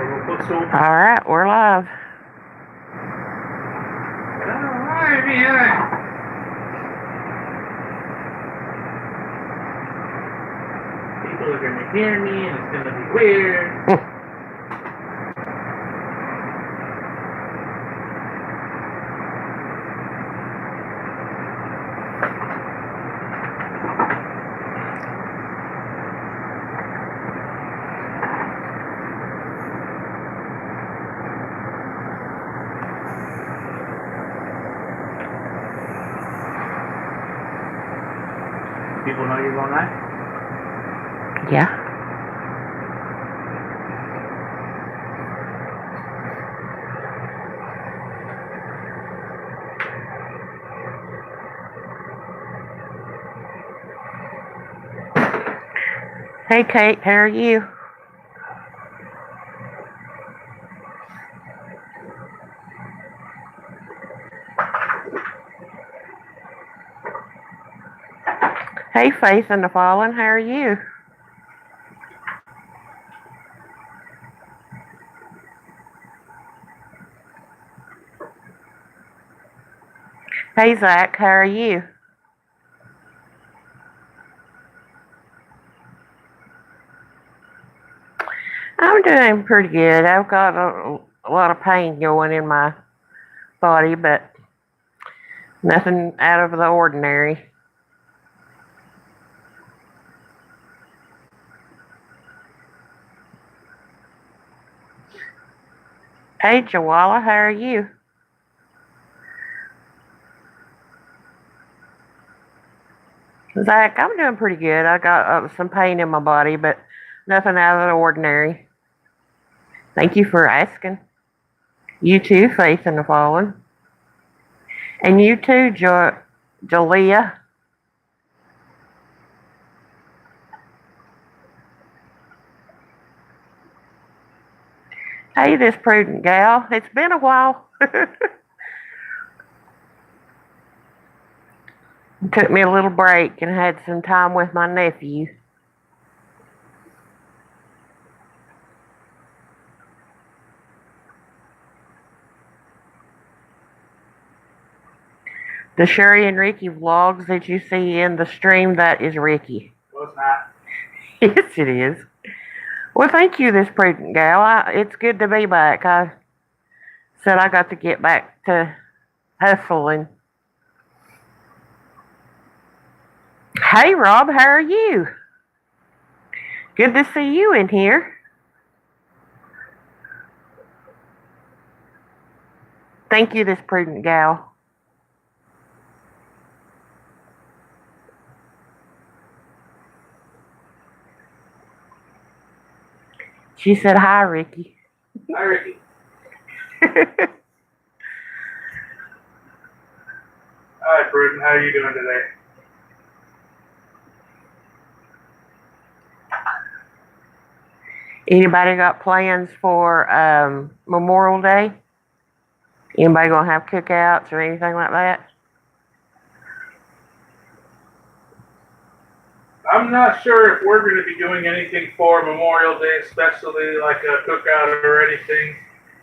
we'll put some. All right, we're live. Alright, man. People are gonna hear me and it's gonna be weird. People know you're going live? Yeah. Hey, Kate, how are you? Hey, Faith in the Fallen, how are you? Hey, Zach, how are you? I'm doing pretty good. I've got a lot of pain going in my body, but nothing out of the ordinary. Hey, Jawala, how are you? Zach, I'm doing pretty good. I got some pain in my body, but nothing out of the ordinary. Thank you for asking. You too, Faith in the Fallen. And you too, Jalea. Hey, this prudent gal. It's been a while. Took me a little break and had some time with my nephew. The Sherry and Ricky vlogs that you see in the stream, that is Ricky. Well, it's not. Yes, it is. Well, thank you, this prudent gal. It's good to be back. I said I got to get back to hustling. Hey, Rob, how are you? Good to see you in here. Thank you, this prudent gal. She said, hi, Ricky. Hi, Ricky. Hi, Bruton. How are you doing today? Anybody got plans for Memorial Day? Anybody gonna have cookouts or anything like that? I'm not sure if we're going to be doing anything for Memorial Day, especially like a cookout or anything.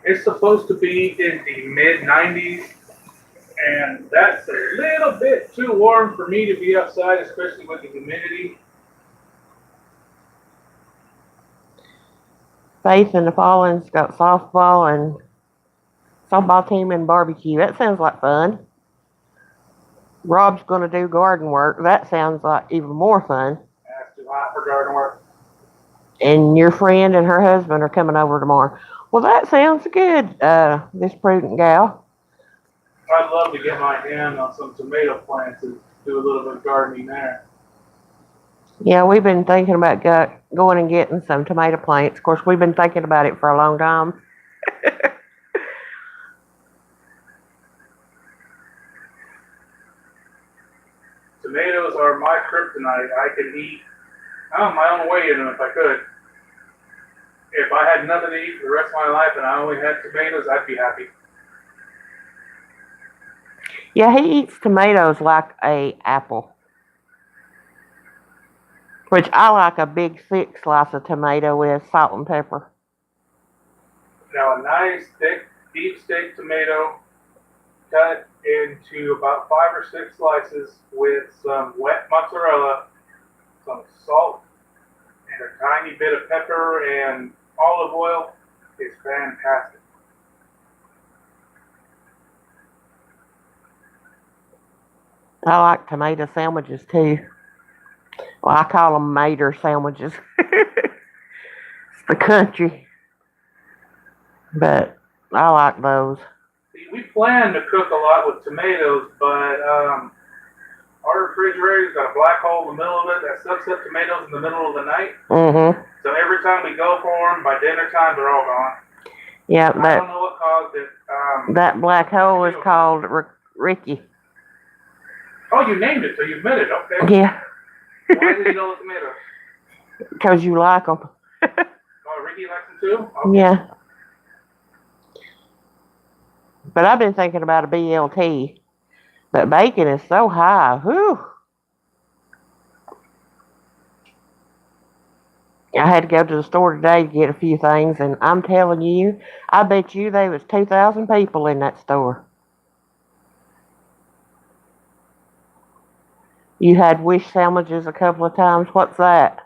It's supposed to be in the mid-90s, and that's a little bit too warm for me to be outside, especially with the humidity. Faith in the Fallen's got softball and softball team and barbecue. That sounds like fun. Rob's gonna do garden work. That sounds like even more fun. That's too hot for garden work. And your friend and her husband are coming over tomorrow. Well, that sounds good, this prudent gal. I'd love to get my hand on some tomato plants and do a little bit of gardening there. Yeah, we've been thinking about going and getting some tomato plants. Of course, we've been thinking about it for a long time. Tomatoes are my kryptonite. I could eat my own way in them if I could. If I had nothing to eat for the rest of my life and I only had tomatoes, I'd be happy. Yeah, he eats tomatoes like a apple. Which I like a big thick slice of tomato with salt and pepper. Now a nice thick deep steak tomato cut into about 5 or 6 slices with some wet mozzarella, some salt, and a tiny bit of pepper and olive oil is fantastic. I like tomato sandwiches too. Well, I call them mater sandwiches. It's the country, but I like those. See, we plan to cook a lot with tomatoes, but our refrigerator's got a black hole in the middle of it that sucks up tomatoes in the middle of the night. Mm-hmm. So every time we go for them, by dinner time, they're all gone. Yeah, I don't know what caused it. that black hole is called Ricky. Oh, you named it, so you admit it. Okay. Yeah. Why did you know the tomatoes? Because you like them. Oh, Ricky likes them too? Okay. Yeah. But I've been thinking about a BLT. But bacon is so high. Whew. I had to go to the store today to get a few things, and I'm telling you, I bet you there was 2,000 people in that store. You had wish sandwiches a couple of times. What's that?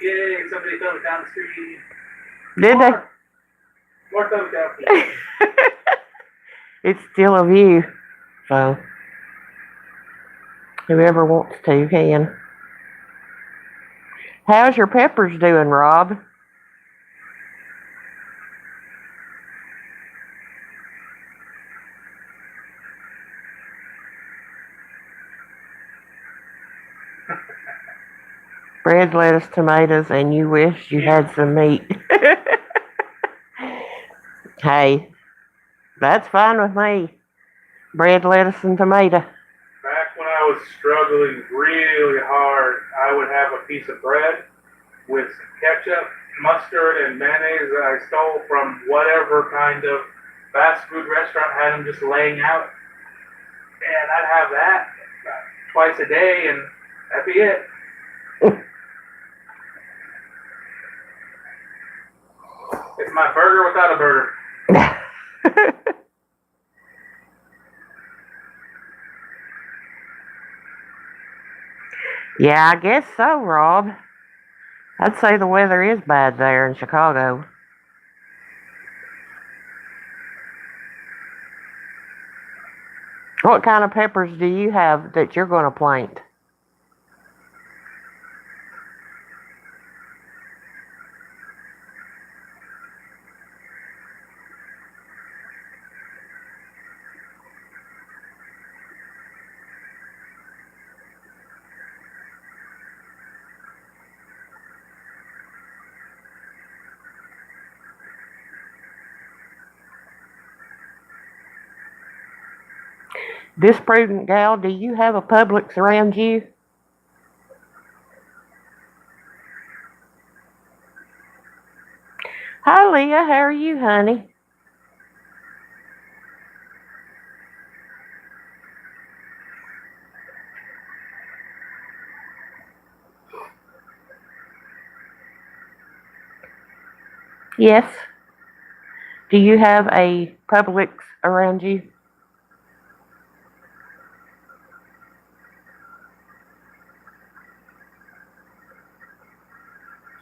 Yay, somebody throw it down the street. Did they? More throw it down the street. It's still a view, so whoever wants to can. How's your peppers doing, Rob? Bread, lettuce, tomatoes, and you wish you had some meat. Hey, that's fine with me. Bread, lettuce, and tomato. Back when I was struggling really hard, I would have a piece of bread with some ketchup, mustard, and mayonnaise that I stole from whatever kind of fast food restaurant had them just laying out. And I'd have that twice a day, and that'd be it. It's my burger without a burger. Yeah, I guess so, Rob. I'd say the weather is bad there in Chicago. What kind of peppers do you have that you're going to plant? This prudent gal, do you have a Publix around you? Hi, Leah. How are you, honey? Yes. Do you have a Publix around you?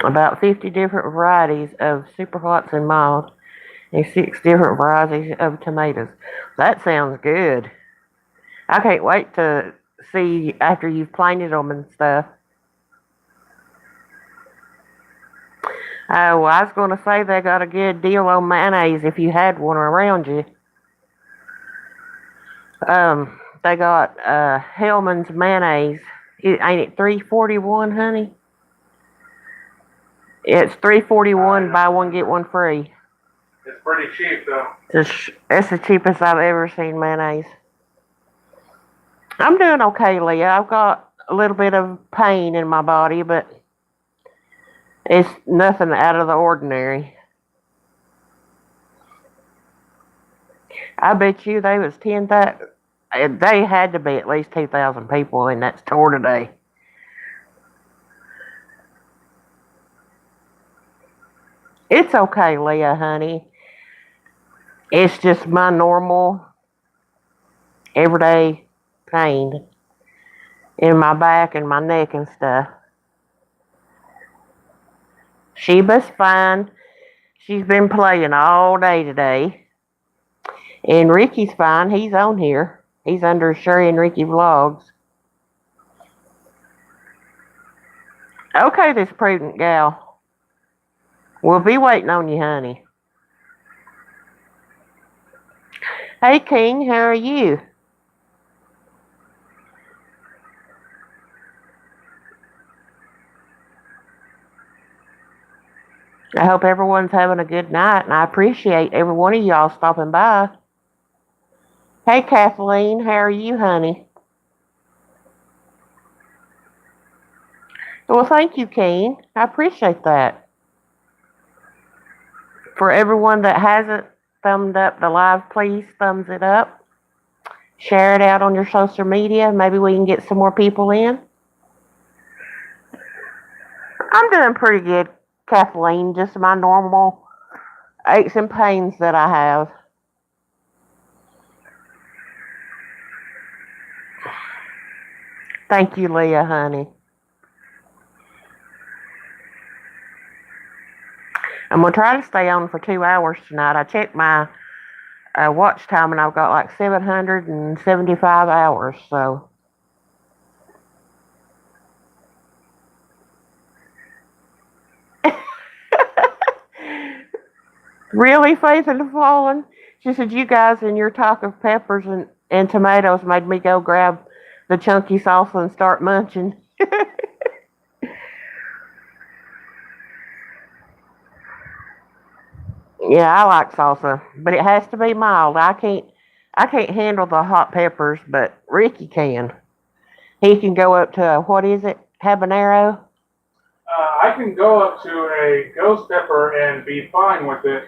About 50 different varieties of super hots and mild, and 6 different varieties of tomatoes. That sounds good. I can't wait to see after you've planted them and stuff. Oh, well, I was going to say they got a good deal on mayonnaise if you had one around you. They got Hellman's mayonnaise. Ain't it $3.41, honey? It's $3.41. Buy one get one free. It's pretty cheap though. It's the cheapest I've ever seen mayonnaise. I'm doing okay, Leah. I've got a little bit of pain in my body, but it's nothing out of the ordinary. I bet you there was They had to be at least 2,000 people in that store today. It's okay, Leah, honey. It's just my normal, everyday pain in my back and my neck and stuff. Sheba's fine. She's been playing all day today. And Ricky's fine. He's on here. He's under Sherry and Ricky Vlogs. Okay, this prudent gal. We'll be waiting on you, honey. Hey, King, how are you? I hope everyone's having a good night, and I appreciate every one of y'all stopping by. Hey, Kathleen, how are you, honey? Well, thank you, King. I appreciate that. For everyone that hasn't thumbed up the live, please thumbs it up. Share it out on your social media. Maybe we can get some more people in. I'm doing pretty good, Kathleen. Just my normal aches and pains that I have. Thank you, Leah, honey. I'm going to try to stay on for 2 hours tonight. I checked my watch time and I've got like 775 hours, so. Really, Faith in the Fallen? She said, you guys and your talk of peppers and tomatoes made me go grab the chunky salsa and start munching. Yeah, I like salsa, but it has to be mild. I can't handle the hot peppers, but Ricky can. He can go up to what is it? Habanero? I can go up to a ghost pepper and be fine with it.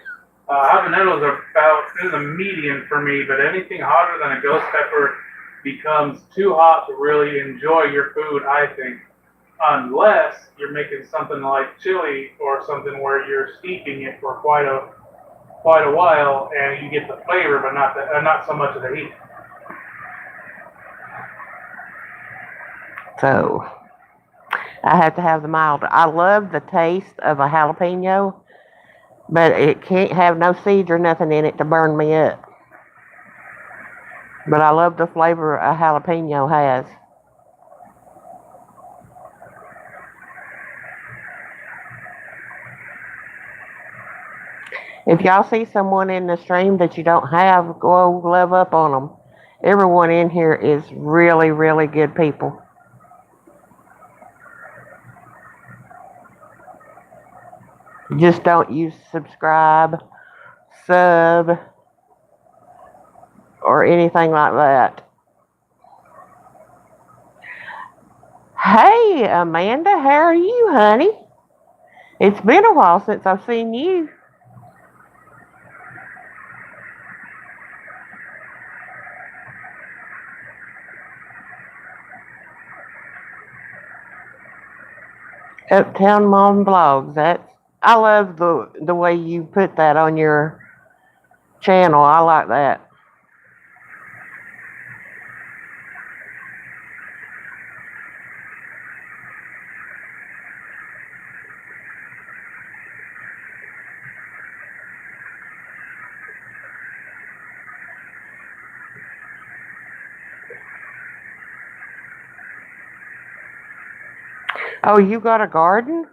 Habaneros are about in the median for me, but anything hotter than a ghost pepper becomes too hot to really enjoy your food, I think. Unless you're making something like chili or something where you're steeping it for quite a while and you get the flavor, but not so much of the heat. So I have to have the mild. I love the taste of a jalapeno, but it can't have no seeds or nothing in it to burn me up. But I love the flavor a jalapeno has. If y'all see someone in the stream that you don't have, go love up on them. Everyone in here is really, really good people. Just don't use subscribe, sub, or anything like that. Hey, Amanda, how are you, honey? It's been a while since I've seen you. Uptown Mom Vlogs. I love the way you put that on your channel. I like that. Oh, you got a garden?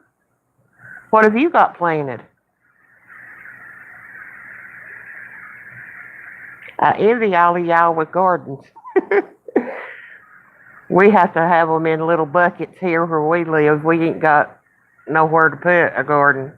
What have you got planted? I envy all of y'all with gardens. We have to have them in little buckets here where we live. We ain't got nowhere to put a garden.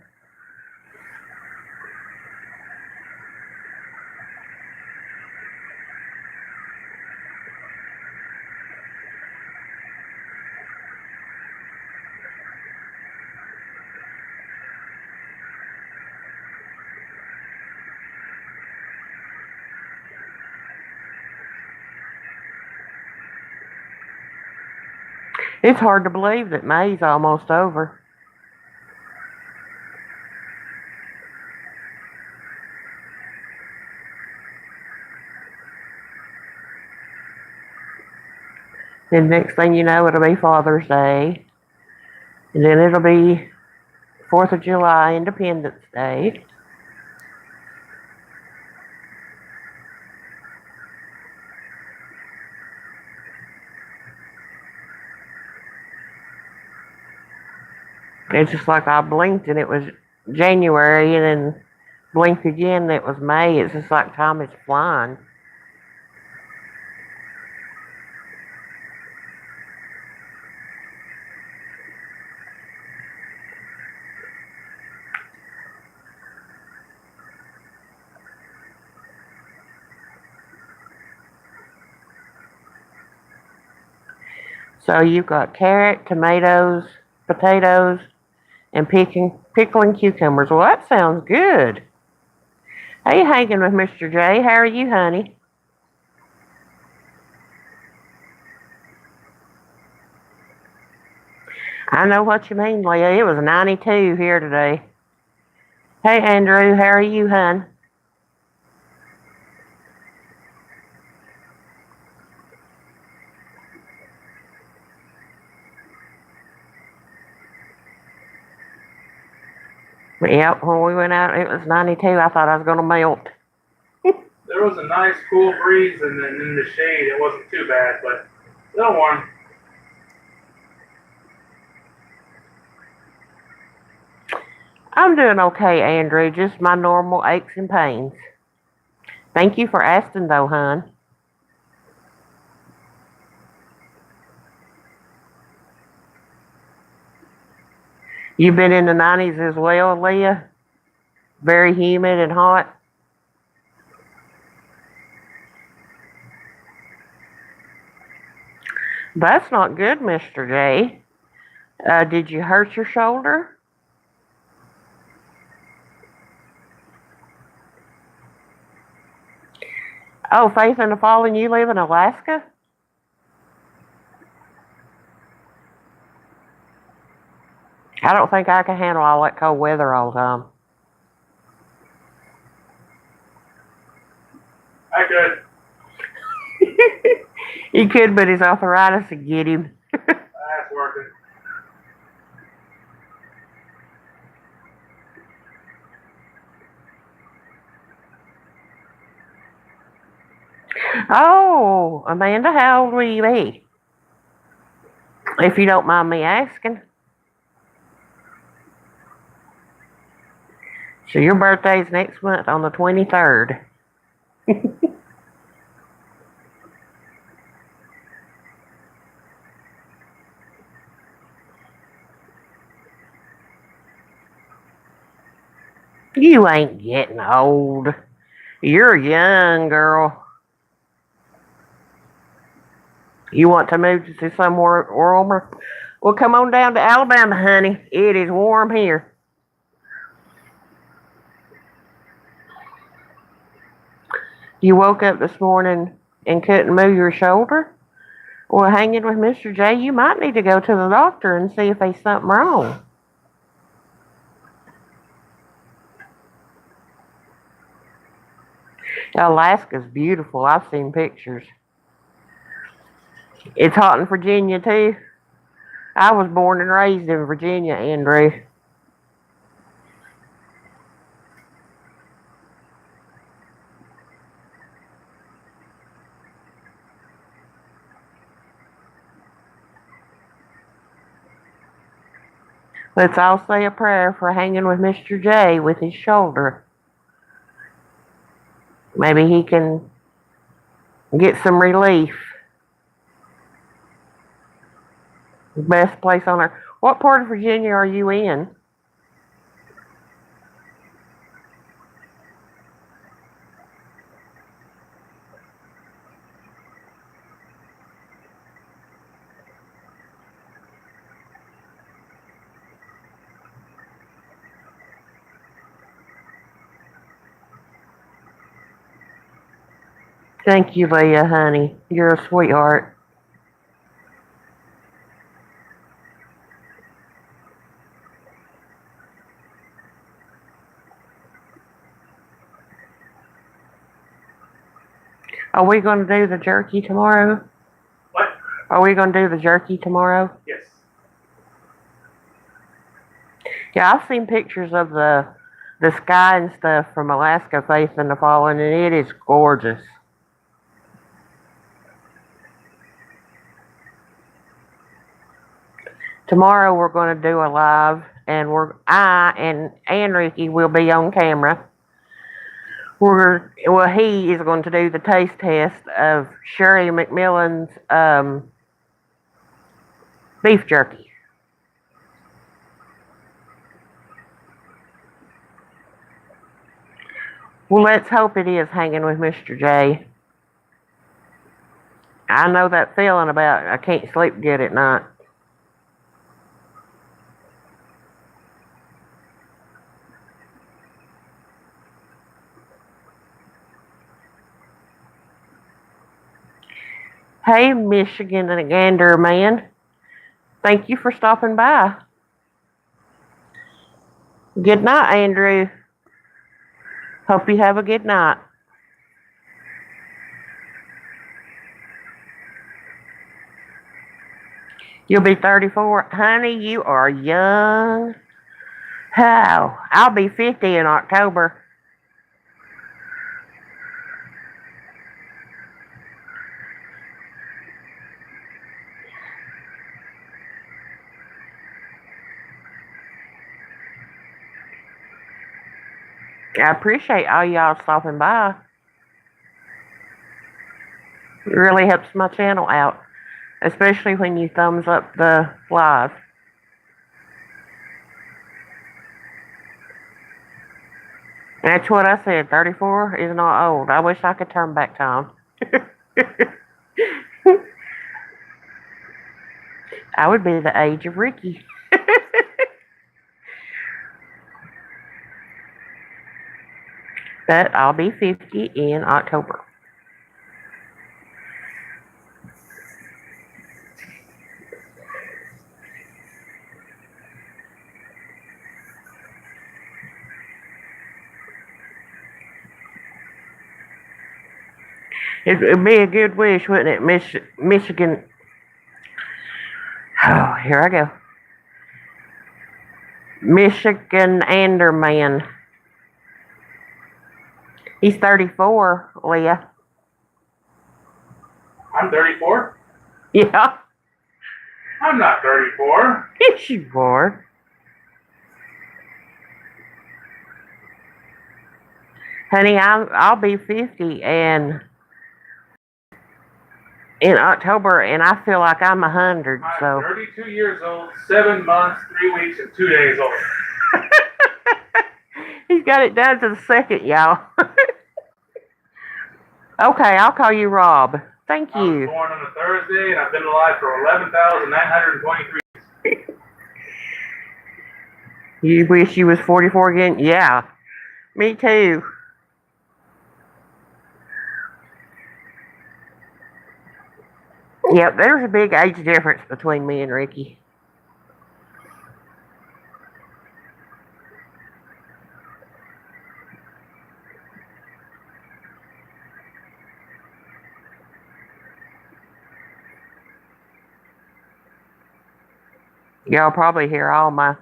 It's hard to believe that May's almost over. Then next thing you know, it'll be Father's Day. And then it'll be 4th of July, Independence Day. It's just like I blinked and it was January, and then blinked again and it was May. It's just like time is flying. So you've got carrot, tomatoes, potatoes, and pickling cucumbers. Well, that sounds good. Hey, hanging with Mr. J. How are you, honey? I know what you mean, Leah. It was 92 here today. Hey, Andrew. How are you, hon? Yep, when we went out, it was 92. I thought I was going to melt. There was a nice cool breeze, and then in the shade, it wasn't too bad, but still warm. I'm doing okay, Andrew. Just my normal aches and pains. Thank you for asking, though, hon. You've been in the 90s as well, Leah? Very humid and hot? That's not good, Mr. J. Did you hurt your shoulder? Oh, Faith in the Fallen, you live in Alaska? I don't think I can handle all that cold weather all the time. I could. He could, but his arthritis would get him. That's working. Oh, Amanda, how old will you be? If you don't mind me asking. So your birthday's next month on the 23rd. You ain't getting old. You're young, girl. You want to move to somewhere warmer? Well, come on down to Alabama, honey. It is warm here. You woke up this morning and couldn't move your shoulder? Well, hanging with Mr. J, you might need to go to the doctor and see if there's something wrong. Alaska's beautiful. I've seen pictures. It's hot in Virginia, too. I was born and raised in Virginia, Andrew. Let's all say a prayer for hanging with Mr. J with his shoulder. Maybe he can get some relief. Best place on earth. What part of Virginia are you in? Thank you, Leah, honey. You're a sweetheart. Are we going to do the jerky tomorrow? What? Are we going to do the jerky tomorrow? Yes. Yeah, I've seen pictures of the sky and stuff from Alaska Faith in the Fallen, and it is gorgeous. Tomorrow we're going to do a live, and I and Ricky will be on camera. He is going to do the taste test of Shirley McMillan's beef jerky. Well, let's hope it is hanging with Mr. J. I know that feeling about I can't sleep good at night. Hey, Michigan and Gander man. Thank you for stopping by. Good night, Andrew. Hope you have a good night. You'll be 34. Honey, you are young. Oh, I'll be 50 in October. I appreciate all y'all stopping by. It really helps my channel out, especially when you thumbs up the live. That's what I said, 34 is not old. I wish I could turn back time. I would be the age of Ricky. But I'll be 50 in October. It'd be a good wish, wouldn't it? Michigan. Oh, here I go. Michigan Anderman. He's 34, Leah. I'm 34? Yeah. I'm not 34. Yes, you are. Honey, I'll be 50 and in October, and I feel like I'm 100. I'm So 32 years old, 7 months, 3 weeks, and 2 days old. he's got it down to the second, y'all. Okay, I'll call you Rob. Thank I was you. born on a Thursday, and I've been alive for 11,923. You wish you was 44 again? Yeah, me too. Yep, there's a big age difference between me and Ricky. Y'all probably hear all my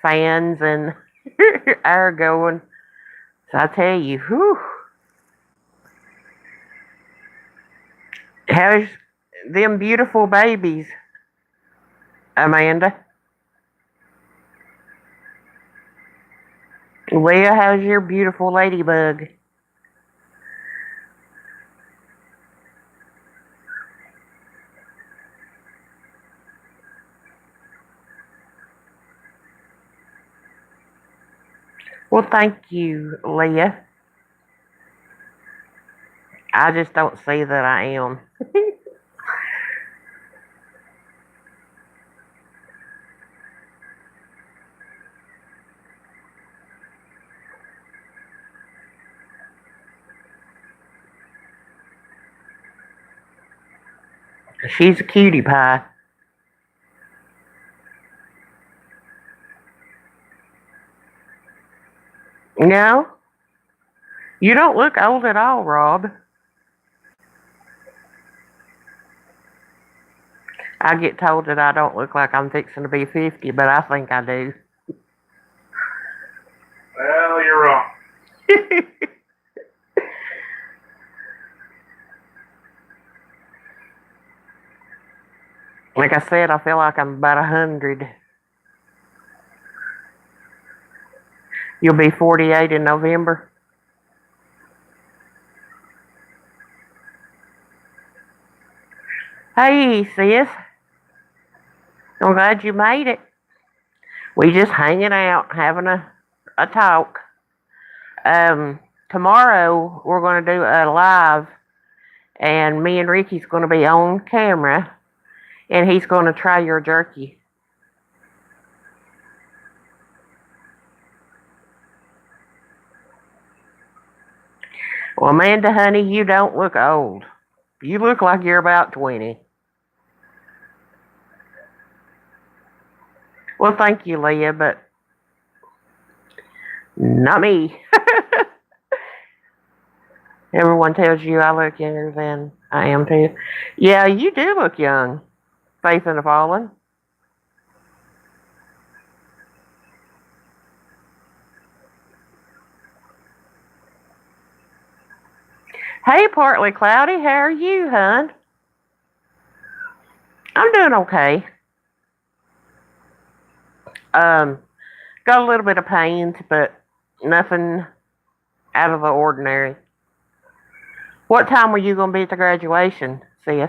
fans and air going. So I tell you, whew. How's them beautiful babies, Amanda? Leah, how's your beautiful ladybug? Well, thank you, Leah. I just don't see that I am. She's a cutie pie. No, you don't look old at all, Rob. I get told that I don't look like I'm fixing to be 50, but I think I do. Well, you're wrong. Like I said, I feel like I'm about 100. You'll be 48 in November. Hey, sis. I'm glad you made it. We just hanging out, having a talk. Tomorrow we're going to do a live, and me and Ricky's going to be on camera, and he's going to try your jerky. Well, Amanda, honey, you don't look old. You look like you're about 20. Well, thank you, Leah, but not me. Everyone tells you I look younger than I am too. Yeah, you do look young, Faith in the Fallen. Hey, Partly Cloudy, how are you, hon? I'm doing okay. Got a little bit of pains, but nothing out of the ordinary. What time were you going to be at the graduation, sis?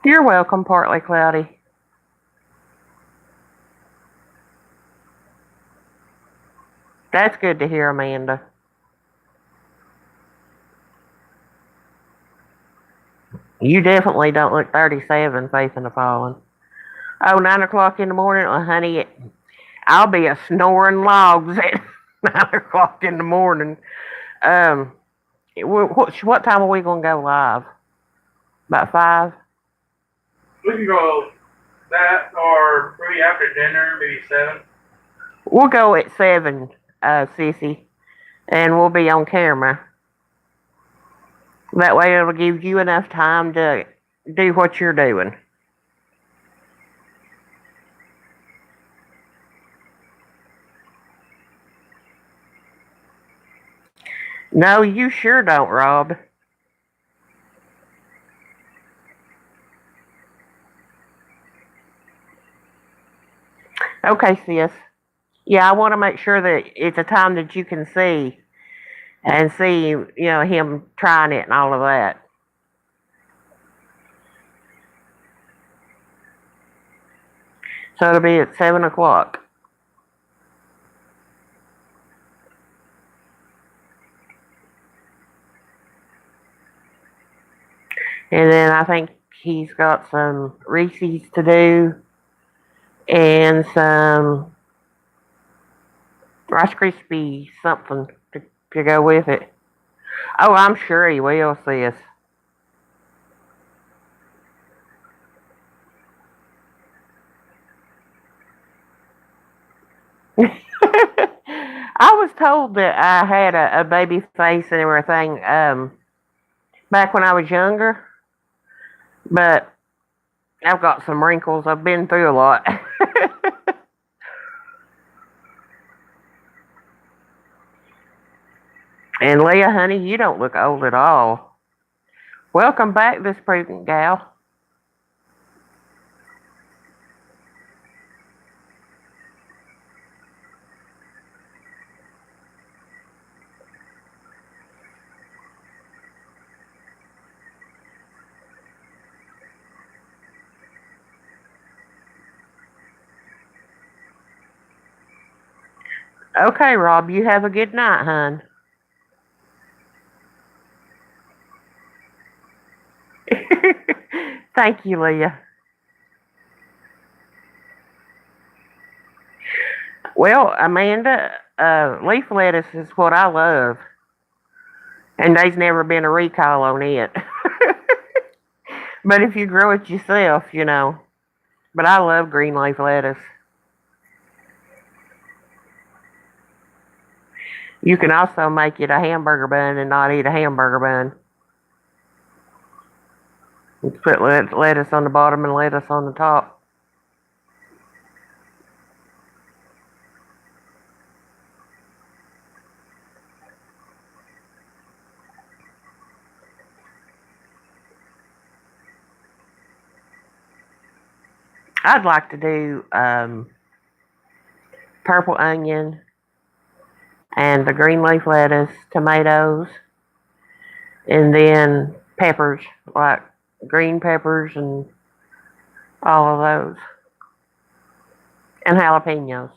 You're welcome, Partly Cloudy. That's good to hear, Amanda. You definitely don't look 37, Faith in the Fallen. Oh, 9 o'clock in the morning? Well, honey, I'll be a snoring logs at 9 o'clock in the morning. What time are we going to go live? About 5? We can go that, or maybe after dinner, maybe 7. We'll go at 7, sissy, and we'll be on camera. That way it'll give you enough time to do what you're doing. No, you sure don't, Rob. Okay, sis. Yeah, I want to make sure that it's a time that you can see and see, him trying it and all of that. So it'll be at 7 o'clock. And then I think he's got some Reese's to do and some Rice Krispie something to go with it. Oh, I'm sure he will, sis. I was told that I had a baby face and everything back when I was younger, but I've got some wrinkles. I've been through a lot. And Leah, honey, you don't look old at all. Welcome back, this prudent gal. Okay, Rob, you have a good night, hon. Thank you, Leah. Well, Amanda, leaf lettuce is what I love. And there's never been a recall on it. But if you grow it yourself, But I love green leaf lettuce. You can also make it a hamburger bun and not eat a hamburger bun. Put lettuce on the bottom and lettuce on the top. I'd like to do purple onion and the green leaf lettuce, tomatoes, and then peppers, like green peppers and all of those, and jalapenos.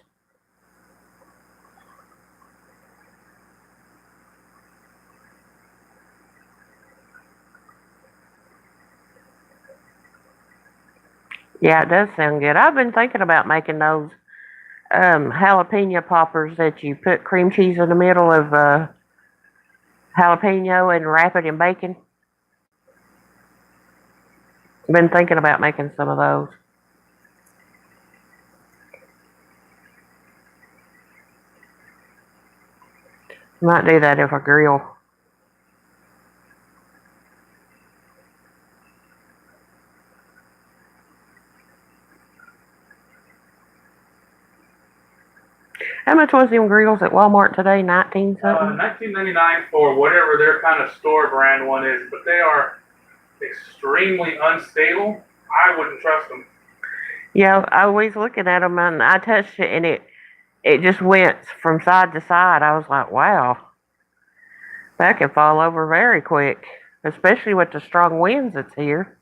Yeah, it does sound good. I've been thinking about making those jalapeno poppers that you put cream cheese in the middle of jalapeno and wrap it in bacon. Been thinking about making some of those. Might do that if I grill. How much was them grills at Walmart today? 19 something? $19.99 for whatever their kind of store brand one is, but they are extremely unstable. I wouldn't trust them. Yeah, I was looking at them and I touched it and it just went from side to side. I was like, wow, that could fall over very quick, especially with the strong winds that's here.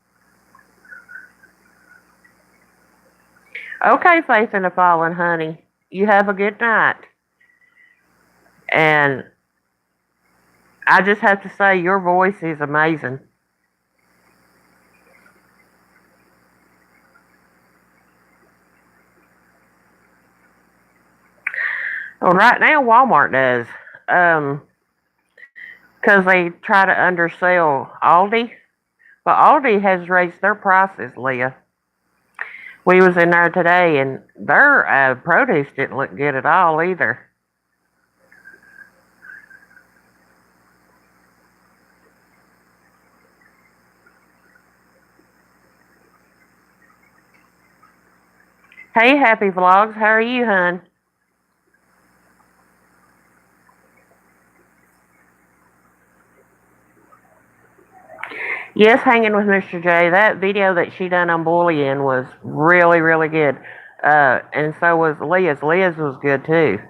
Okay, Faith in the Fallen, honey. You have a good night. And I just have to say, your voice is amazing. Well, right now, Walmart does. Because they try to undersell Aldi. But Aldi has raised their prices, Leah. We was in there today, and their produce didn't look good at all either. Hey, Happy Vlogs, how are you, hun? Yes, hanging with Mr. J. That video that she done on bullying was really, really good. And so was Leah's. Leah's was good too.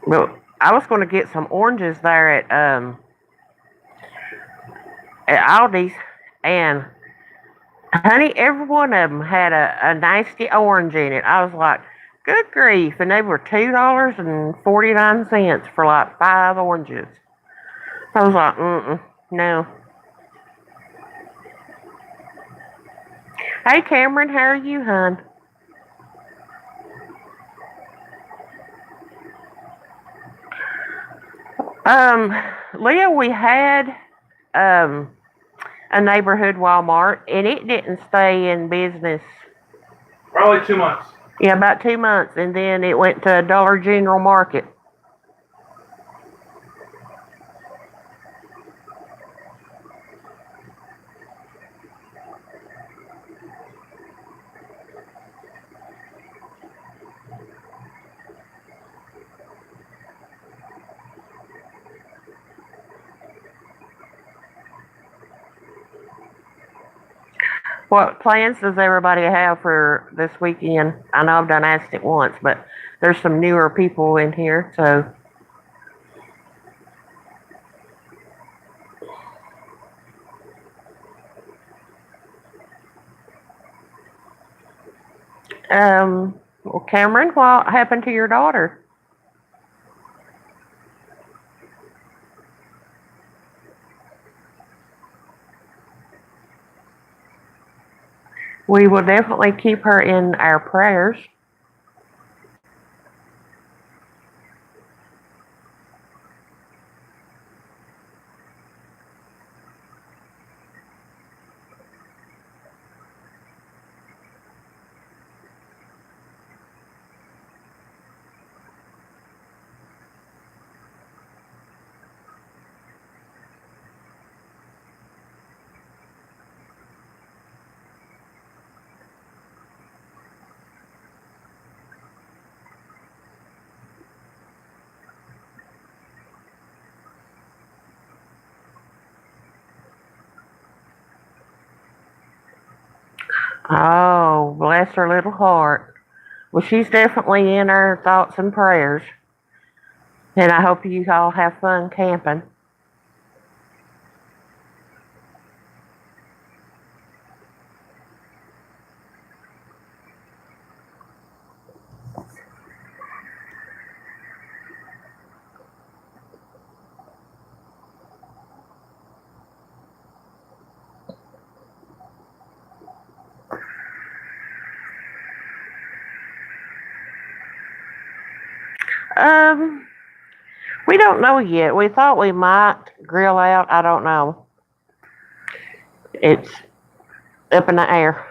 Well, I was going to get some oranges there at Aldi's, and honey, every one of them had a nasty orange in it. I was like, good grief. And they were $2.49 for like 5 oranges. I was like, no. Hey, Cameron, how are you, hun? Leah, we had a neighborhood Walmart, and it didn't stay in business. Probably 2 months. Yeah, about 2 months, and then it went to Dollar General Market. What plans does everybody have for this weekend? I know I've done asked it once, but there's some newer people in here, so. Well, Cameron, what happened to your daughter? We will definitely keep her in our prayers. Oh, bless her little heart. Well, she's definitely in our thoughts and prayers. And I hope you all have fun camping. Um, we don't know yet. We thought we might grill out. I don't know. It's up in the air.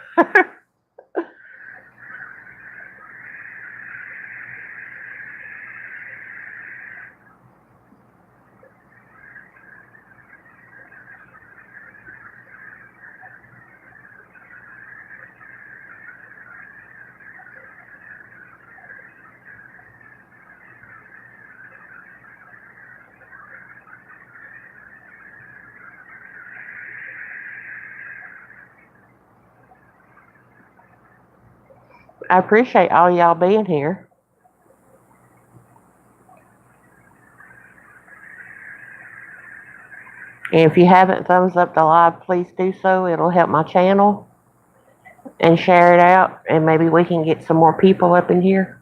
I appreciate all y'all being here. And if you haven't thumbs up the live, please do so. It'll help my channel. And share it out, and maybe we can get some more people up in here.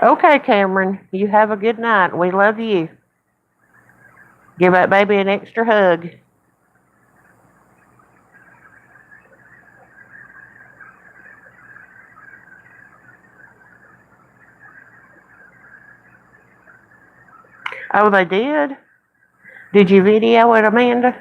Okay, Cameron, you have a good night. We love you. Give that baby an extra hug. Oh, they did? Did you video it, Amanda?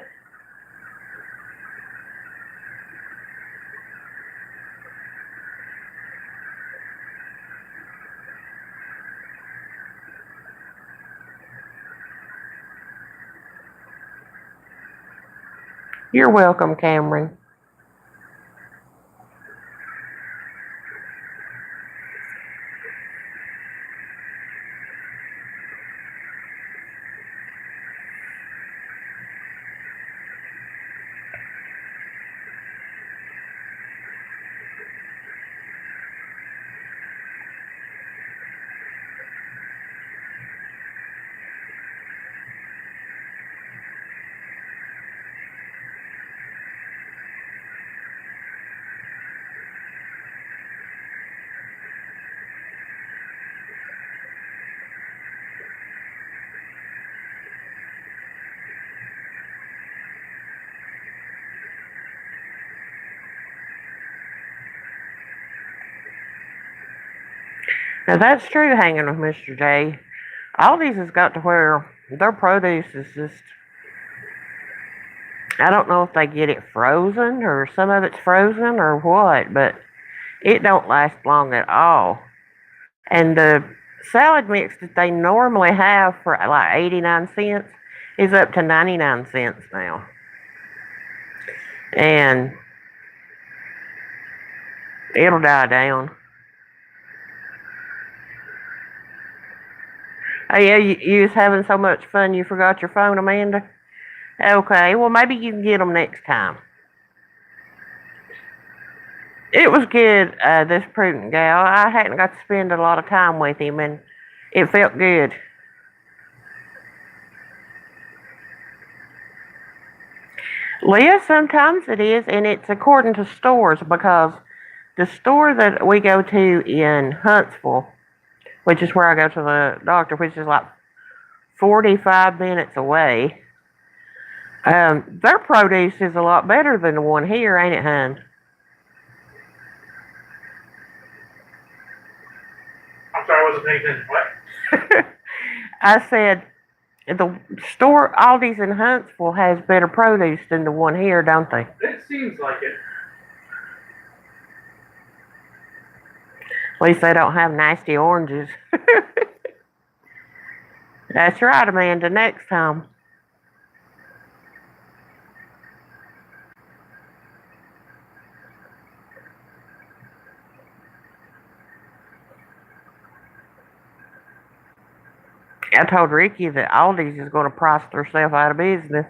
You're welcome, Cameron. Now that's true, hanging with Mr. J. All these has got to where their produce is just, I don't know if they get it frozen or some of it's frozen or what, but it don't last long at all. And the salad mix that they normally have for like 89 cents is up to 99 cents now. And it'll die down. Oh yeah, you was having so much fun you forgot your phone, Amanda? Okay, well maybe you can get them next time. It was good, this prudent gal. I hadn't got to spend a lot of time with him, and it felt good. Leah, sometimes it is, and it's according to stores, because the store that we go to in Huntsville, which is where I go to the doctor, which is like 45 minutes away, their produce is a lot better than the one here, ain't it, hun? I'm sorry, I wasn't paying attention. What? I said, The store Aldi's in Huntsville has better produce than the one here, don't they? It seems like it. At least they don't have nasty oranges. That's right, Amanda, next time. I told Ricky that Aldi's is going to price themselves out of business.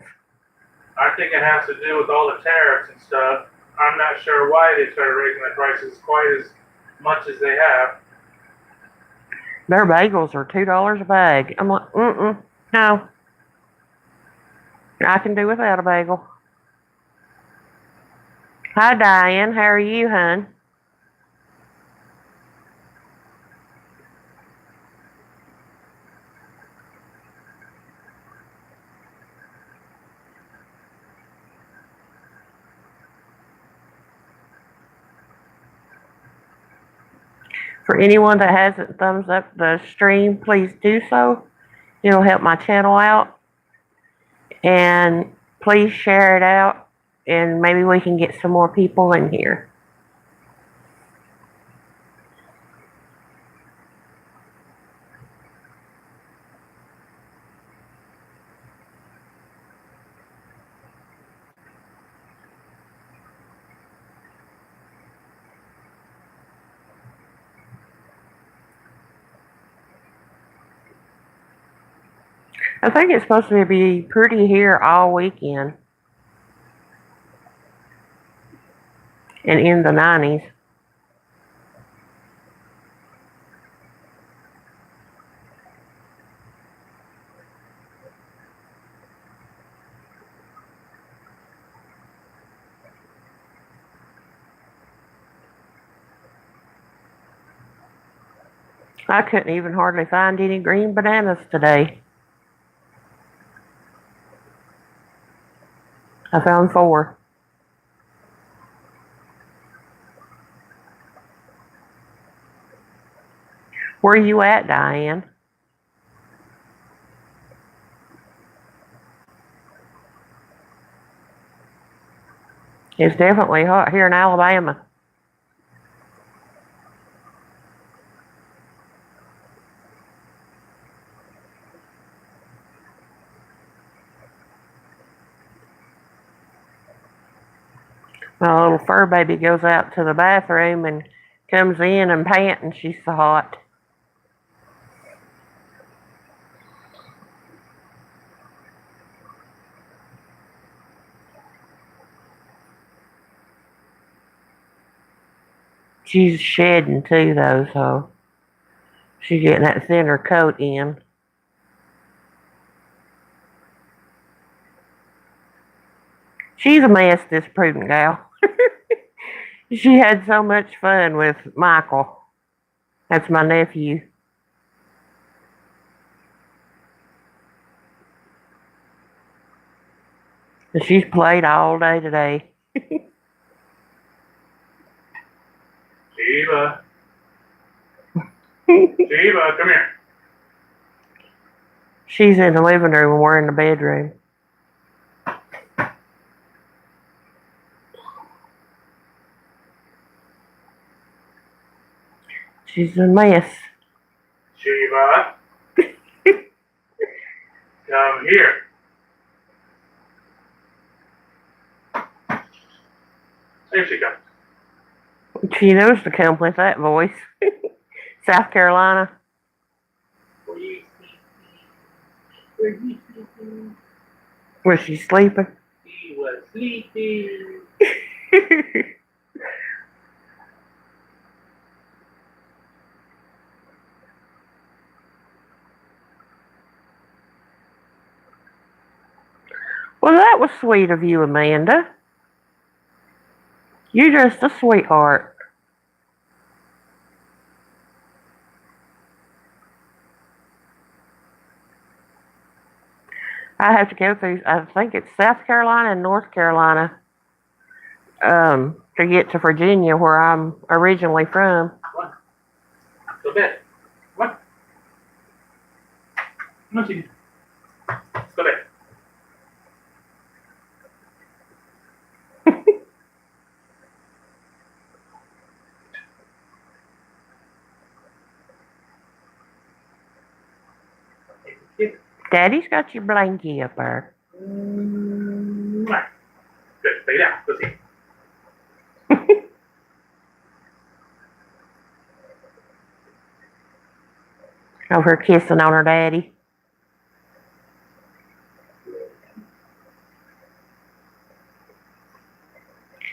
I think it has to do with all the tariffs and stuff. I'm not sure why they started raising the prices quite as much as they have. Their bagels are $2 a bag. I'm like, no. I can do without a bagel. Hi, Diane. How are you, hon? For anyone that hasn't thumbs up the stream, please do so. It'll help my channel out. And please share it out, and maybe we can get some more people in here. I think it's supposed to be pretty here all weekend. And in the 90s. I couldn't even hardly find any green bananas today. I found 4. Where are you at, Diane? It's definitely hot here in Alabama. My little fur baby goes out to the bathroom and comes in and panting. She's so hot. She's shedding too, though, so she's getting that thinner coat in. She's a mess, this Prudent gal. She had so much fun with Michael. That's my nephew. And she's played all day today. Shiva. Shiva, come here. She's in the living room and we're in the bedroom. She's a mess. Shiva. Come here. There she comes. She knows to come with that voice. South Carolina. Was she sleeping? She was sleeping. Well, that was sweet of you, Amanda. You're just a sweetheart. I have to go through, I think it's South Carolina and North Carolina, to get to Virginia, where I'm originally from. What? Go bed. What? Come on, Shiva. Let's go there. Daddy's got your blankie up there. Good. Lay down. Go see. Over kissing on her daddy.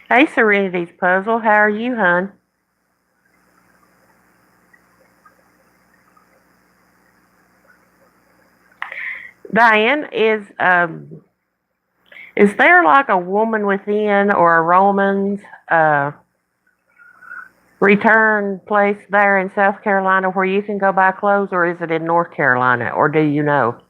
Hey, Serenity's puzzle. How are you, hon? Diane, is there like a Woman Within or a Romans return place there in South Carolina where you can go buy clothes, or is it in North Carolina, or do you know?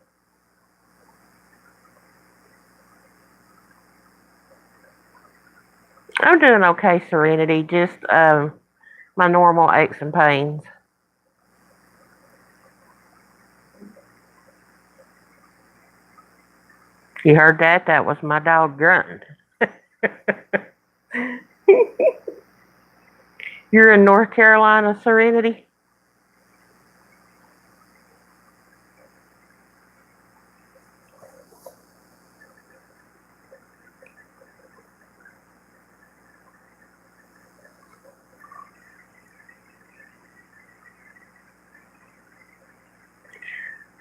I'm doing okay, Serenity. Just my normal aches and pains. You heard that? That was my dog grunting. You're in North Carolina, Serenity?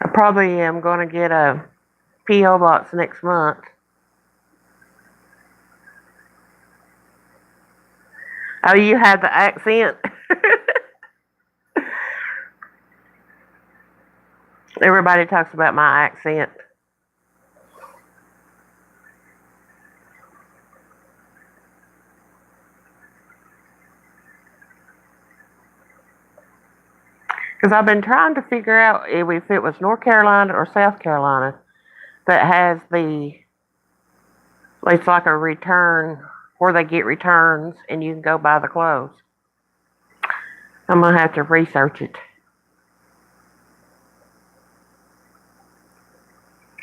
I probably am going to get a P.O. box next month. Oh, you have the accent? Everybody talks about my accent. Because I've been trying to figure out if it was North Carolina or South Carolina that has it's like a return where they get returns and you can go buy the clothes. I'm going to have to research it.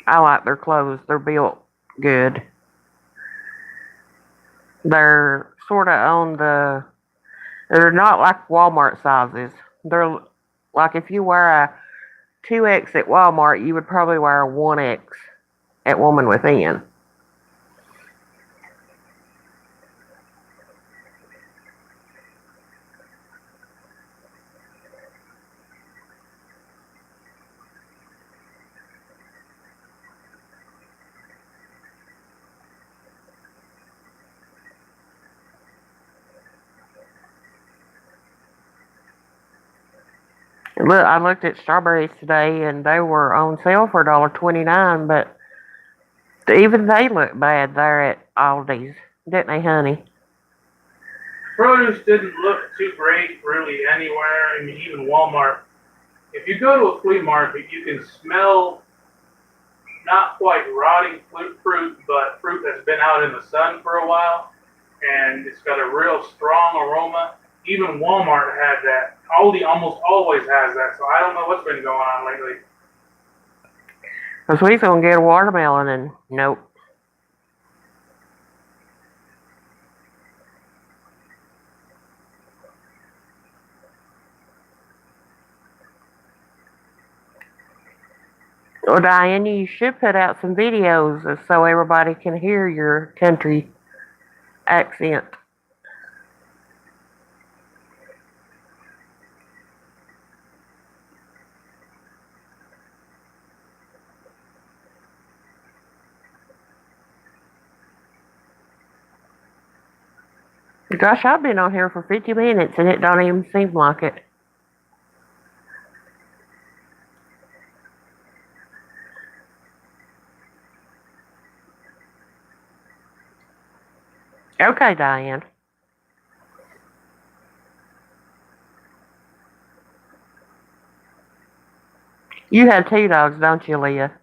I like their clothes. They're built good. They're sort of they're not like Walmart sizes. They're like if you wear a 2X at Walmart, you would probably wear a 1X at Woman Within. Look, I looked at strawberries today, and they were on sale for $1.29, but even they look bad there at Aldi's, didn't they, honey? Produce didn't look too great really anywhere. I mean, even Walmart. If you go to a flea market, you can smell not quite rotting fruit, but fruit that's been out in the sun for a while, and it's got a real strong aroma. Even Walmart had that. Aldi almost always has that, so I don't know what's been going on lately. Because we was going to get a watermelon, and nope. Well, Diane, you should put out some videos so everybody can hear your country accent. Gosh, I've been on here for 50 minutes and it don't even seem like it. Okay, Diane. You have 2 dogs, don't you, Leah?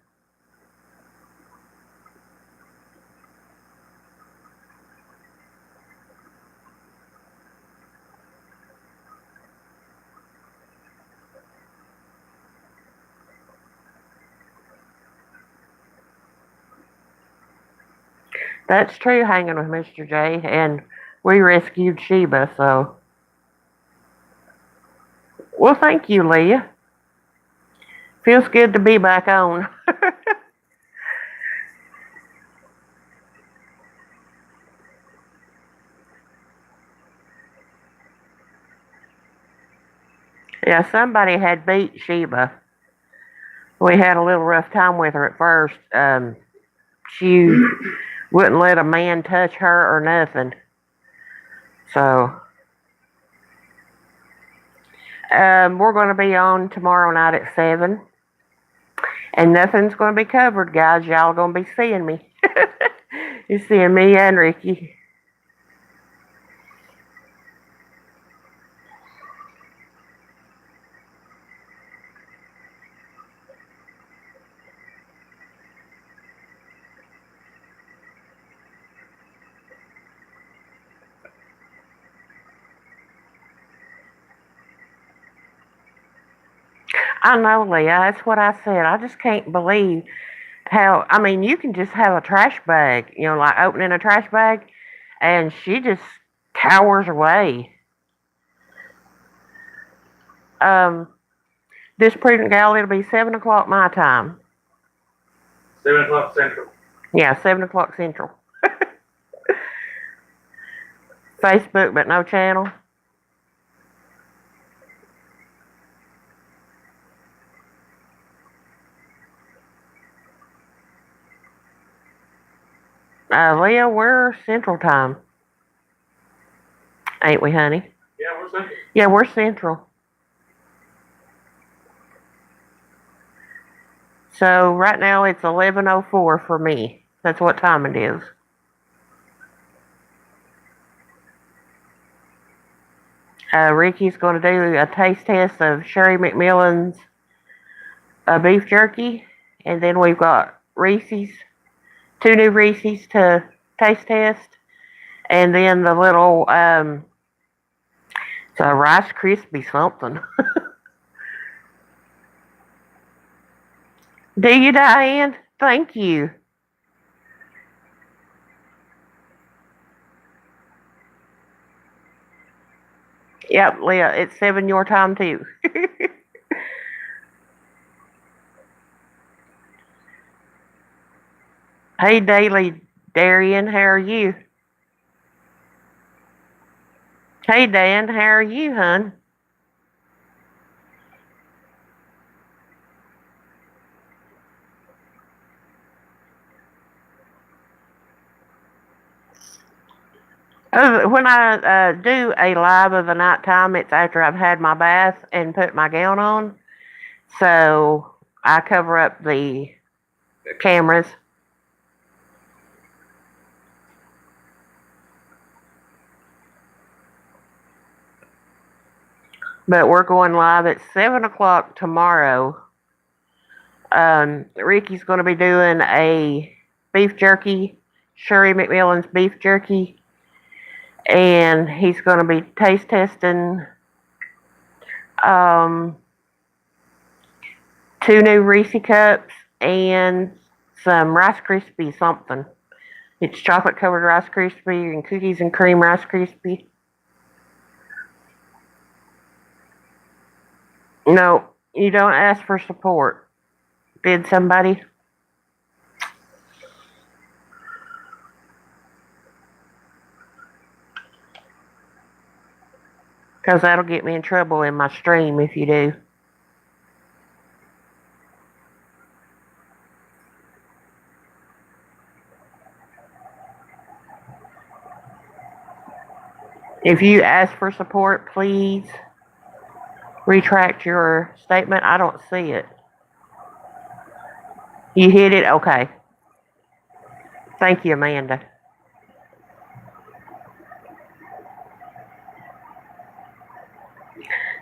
That's true, hanging with Mr. J, and we rescued Sheba, so. Well, thank you, Leah. Feels good to be back on. Yeah, somebody had beat Sheba. We had a little rough time with her at first. She wouldn't let a man touch her or nothing. So, we're going to be on tomorrow night at 7. And nothing's going to be covered, guys. Y'all going to be seeing me. You're seeing me and Ricky. I know, Leah. That's what I said. I just can't believe how, I mean, you can just have a trash bag, like opening a trash bag, and she just cowers away. Um, this prudent gal, it'll be 7 o'clock my time. 7 o'clock Central. Yeah, 7 o'clock Central. Facebook, but no channel. Leah, we're Central time. Ain't we, honey? Yeah, we're Central. Yeah, we're Central. So right now it's 11:04 for me. That's what time it is. Ricky's going to do a taste test of Sherry McMillan's beef jerky, and then we've got Reese's, 2 new Reese's to taste test, and then the little it's a Rice Krispie something. Do you, Diane? Thank you. Yep, Leah, it's 7 your time too. Hey, Daily Darian, how are you? Hey, Dan, how are you, hun? When I do a live of the nighttime, it's after I've had my bath and put my gown on. So I cover up the cameras. But we're going live at 7 o'clock tomorrow. Ricky's going to be doing a beef jerky, Sherry McMillan's beef jerky. And he's going to be taste testing 2 new Reese cups and some Rice Krispie something. It's chocolate covered Rice Krispie and cookies and cream Rice Krispie. No, you don't ask for support. Did somebody? Because that'll get me in trouble in my stream if you do. If you ask for support, please retract your statement. I don't see it. You hit it? Okay. Thank you, Amanda.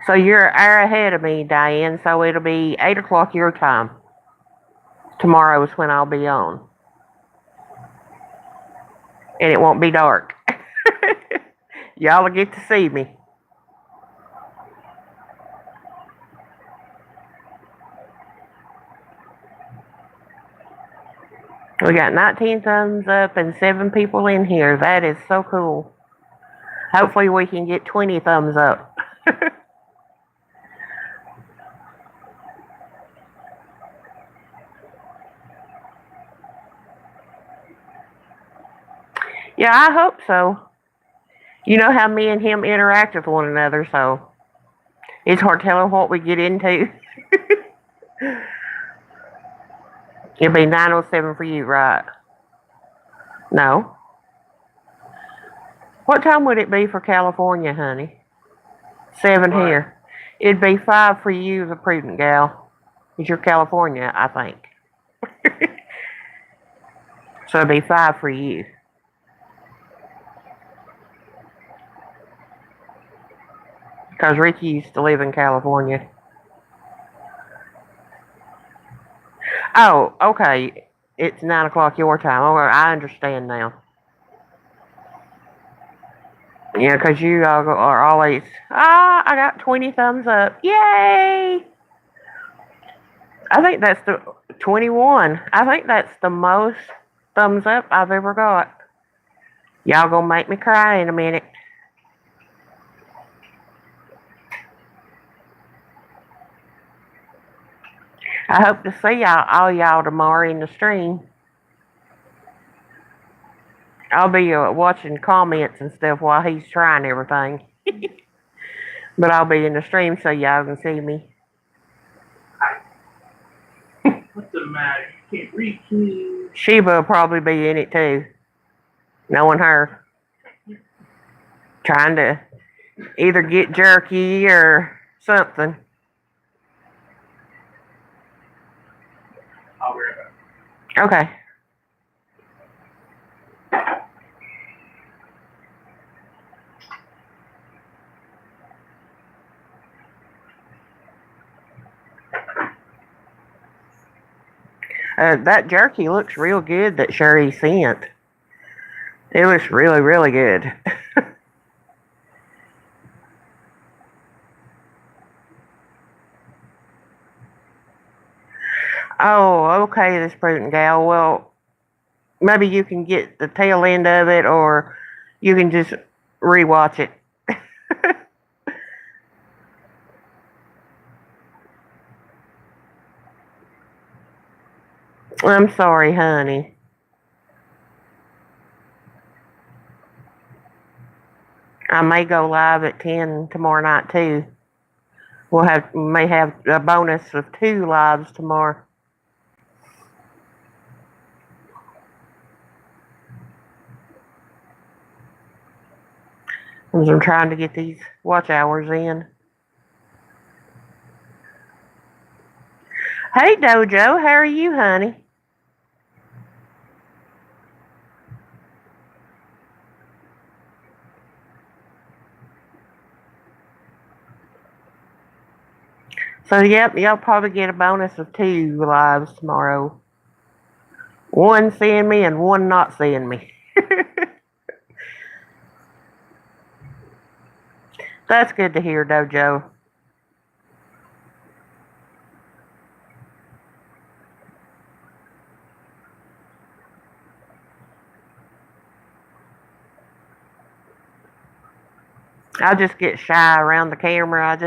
So you're an hour ahead of me, Diane, so it'll be 8 o'clock your time. Tomorrow is when I'll be on. And it won't be dark. Y'all will get to see me. We got 19 thumbs up and 7 people in here. That is so cool. Hopefully we can get 20 thumbs up. Yeah, I hope so. You know how me and him interact with one another, so it's hard telling what we get into. It'll be 9:07 for you, right? No. What time would it be for California, honey? 7 Right. here. It'd be 5 for you, the prudent gal. Because you're California, I think. So it'd be 5 for you. Because Ricky used to live in California. Oh, okay. It's 9 o'clock your time. Oh, I understand now. Yeah, because you all are always, I got 20 thumbs up. Yay! I think that's the 21. I think that's the most thumbs up I've ever got. Y'all gonna make me cry in a minute. I hope to see all y'all tomorrow in the stream. I'll be watching comments and stuff while he's trying everything. But I'll be in the stream so y'all can see me. What's the matter? You can't read, please. Sheba will probably be in it too. Knowing her. Trying to either get jerky or something. I'll be right back. Okay. That jerky looks real good that Sherry sent. It looks really, really good. Oh, okay, this prudent gal. Well, maybe you can get the tail end of it, or you can just rewatch it. I'm sorry, honey. I may go live at 10 tomorrow night too. May have a bonus of 2 lives tomorrow. As I'm trying to get these watch hours in. Hey Dojo, how are you, honey? So yep, y'all probably get a bonus of 2 lives tomorrow. 1 seeing me and 1 not seeing me. That's good to hear, Dojo. I just get shy around the camera.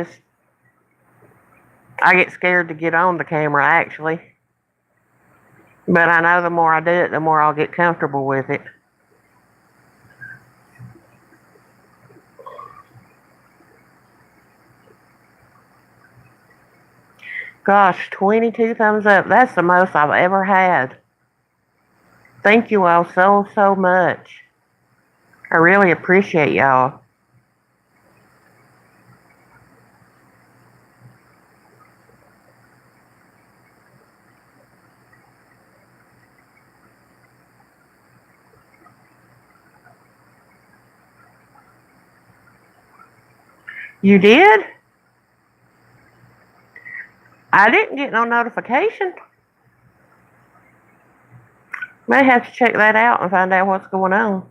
I get scared to get on the camera, actually. But I know the more I do it, the more I'll get comfortable with it. Gosh, 22 thumbs up. That's the most I've ever had. Thank you all so, so much. I really appreciate y'all. You did? I didn't get no notification. May have to check that out and find out what's going on.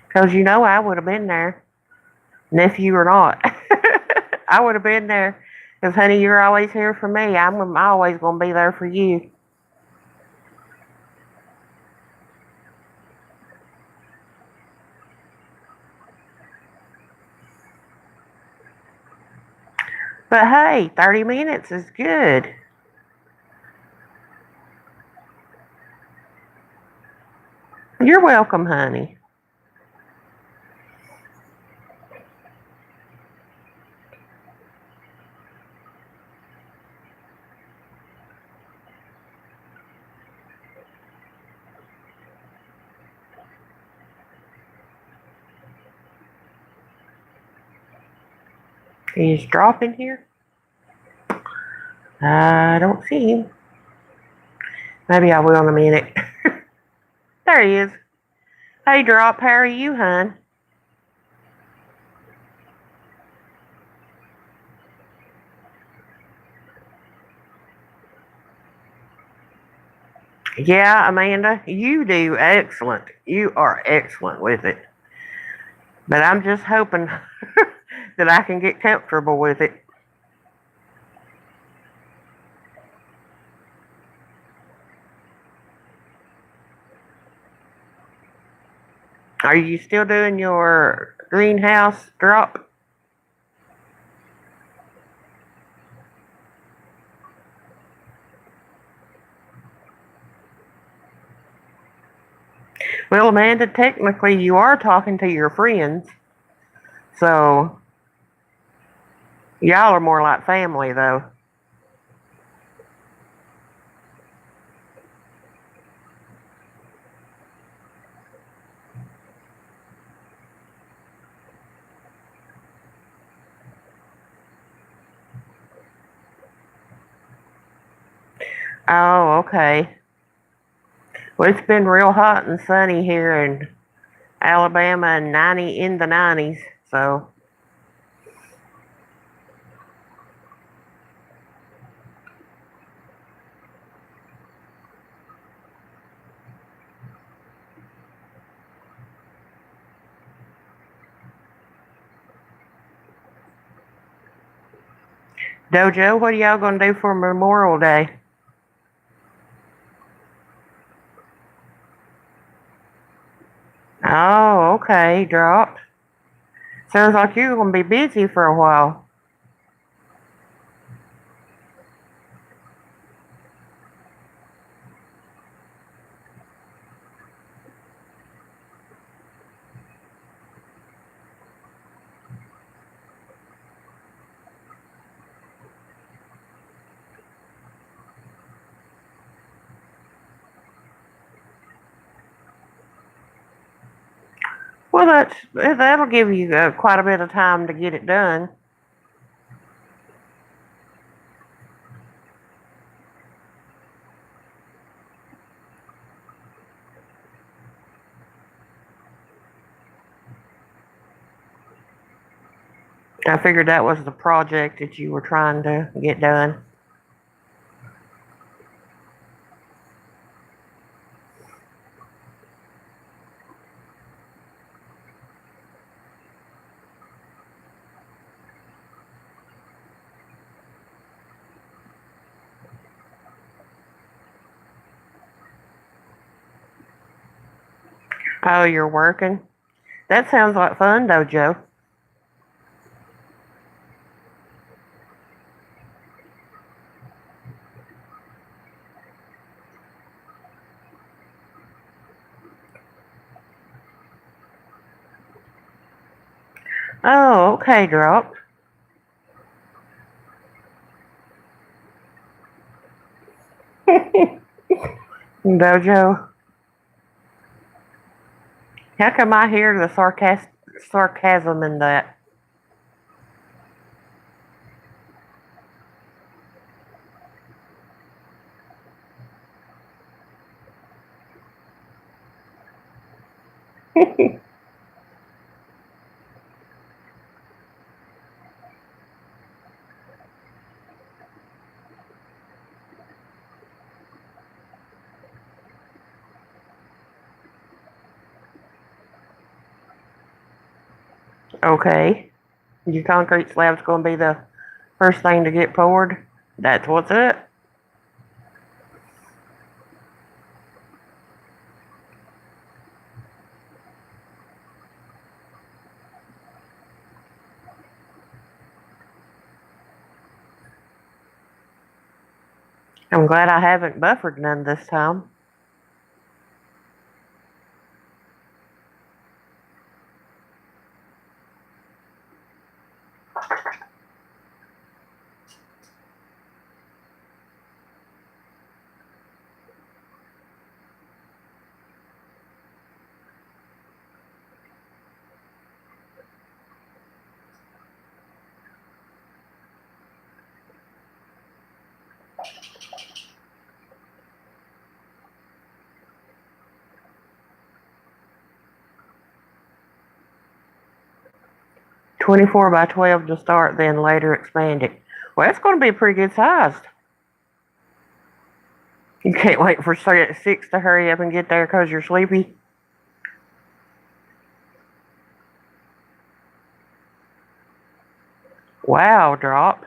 Because you know I would have been there. Nephew or not. I would have been there. Because, honey, you're always here for me. I'm always going to be there for you. But hey, 30 minutes is good. You're welcome, honey. He's dropping here. I don't see him. Maybe I will in a minute. There he is. Hey, Drop, how are you, hon? Yeah, Amanda, you do excellent. You are excellent with it. But I'm just hoping that I can get comfortable with it. Are you still doing your greenhouse drop? Well, Amanda, technically you are talking to your friends. So, y'all are more like family, though. Oh, okay. Well, it's been real hot and sunny here in Alabama and 90 in the 90s. So, Dojo, what are y'all going to do for Memorial Day? Oh, okay, Drop. Sounds like you're going to be busy for a while. Well, that'll give you quite a bit of time to get it done. I figured that was the project that you were trying to get done. Oh, you're working? That sounds like fun, Dojo. Oh, okay, Drop. Dojo, how come I hear the sarcasm in that? Okay. Your concrete slab's going to be the first thing to get poured? That's what's up. I'm glad I haven't buffered none this time. $24 by $12 to start, then later expand it. Well, that's going to be pretty good sized. You can't wait for 6 to hurry up and get there because you're sleepy. Wow, drop.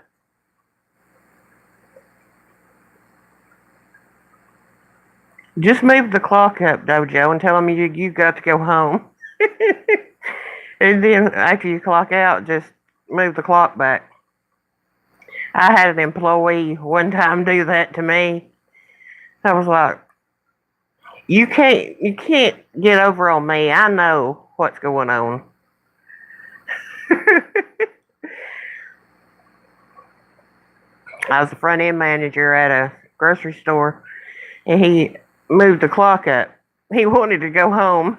Just move the clock up, Dojo, and tell them you got to go home. And then after you clock out, just move the clock back. I had an employee one time do that to me. I was like, you can't get over on me. I know what's going on. I was the front end manager at a grocery store, and he moved the clock up. He wanted to go home.